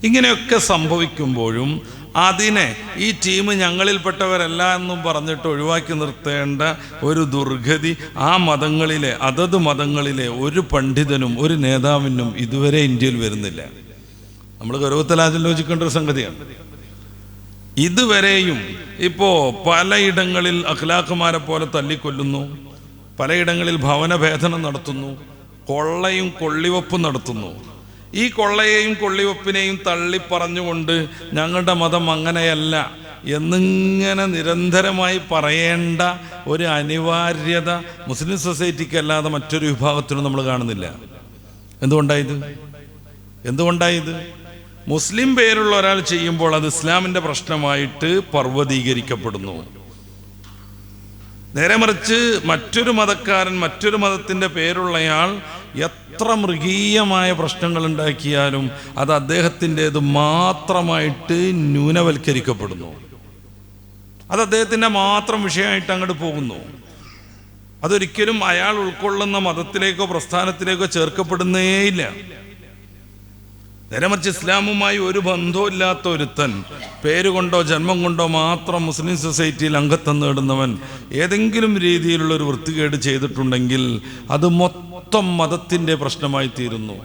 ഇങ്ങനെയൊക്കെ സംഭവിക്കുമ്പോഴും അതിനെ ഈ ടീം ഞങ്ങളിൽപ്പെട്ടവരല്ല എന്നും പറഞ്ഞിട്ട് ഒഴിവാക്കി നിർത്തേണ്ട ഒരു ദുർഗതി ആ മതങ്ങളിലെ അതത് മതങ്ങളിലെ ഒരു പണ്ഡിതനും ഒരു നേതാവിനും ഇതുവരെ ഇന്ത്യയിൽ വരുന്നില്ല. നമ്മൾ ഗൗരവത്തിൽ ആലോചിക്കേണ്ട ഒരു സംഗതിയാണ്. ഇതുവരെയും ഇപ്പോൾ പലയിടങ്ങളിൽ അഖ്ലാഖുമാരെ പോലെ തല്ലിക്കൊല്ലുന്നു, പലയിടങ്ങളിൽ ഭവനഭേദനം നടത്തുന്നു, കൊള്ളയും കൊള്ളിവെപ്പും നടത്തുന്നു. ഈ കൊള്ളയെയും കൊള്ളിവെപ്പിനെയും തള്ളിപ്പറഞ്ഞുകൊണ്ട് ഞങ്ങളുടെ മതം അങ്ങനെയല്ല എന്നിങ്ങനെ നിരന്തരമായി പറയേണ്ട ഒരു അനിവാര്യത മുസ്ലിം സൊസൈറ്റിക്ക് അല്ലാതെ മറ്റൊരു വിഭാഗത്തിനും നമ്മൾ കാണുന്നില്ല. എന്തുകൊണ്ടായത്? മുസ്ലിം പേരുള്ള ഒരാൾ ചെയ്യുമ്പോൾ അത് ഇസ്ലാമിൻ്റെ പ്രശ്നമായിട്ട് പർവ്വതീകരിക്കപ്പെടുന്നു. നേരെ മറിച്ച് മറ്റൊരു മതക്കാരൻ, മറ്റൊരു മതത്തിൻ്റെ പേരുള്ളയാൾ എത്ര മൃഗീയമായ പ്രശ്നങ്ങൾ ഉണ്ടാക്കിയാലും അത് അദ്ദേഹത്തിൻ്റേത് മാത്രമായിട്ട് ന്യൂനവൽക്കരിക്കപ്പെടുന്നു. അത് അദ്ദേഹത്തിൻ്റെ മാത്രം വിഷയമായിട്ട് അങ്ങോട്ട് പോകുന്നു. അതൊരിക്കലും അയാൾ ഉൾക്കൊള്ളുന്ന മതത്തിലേക്കോ പ്രസ്ഥാനത്തിലേക്കോ ചേർക്കപ്പെടുന്നേയില്ല. നേരെ മറിച്ച് ഇസ്ലാമുമായി ഒരു ബന്ധവും ഇല്ലാത്ത ഒരുത്തൻ പേരുകൊണ്ടോ ജന്മം കൊണ്ടോ മാത്രം മുസ്ലിം സൊസൈറ്റിയിൽ അംഗത്വം നേടുന്നവൻ ഏതെങ്കിലും രീതിയിലുള്ള ഒരു വൃത്തികേട് ചെയ്തിട്ടുണ്ടെങ്കിൽ അത് മൊത്തം മതത്തിൻ്റെ പ്രശ്നമായി തീരുന്നു.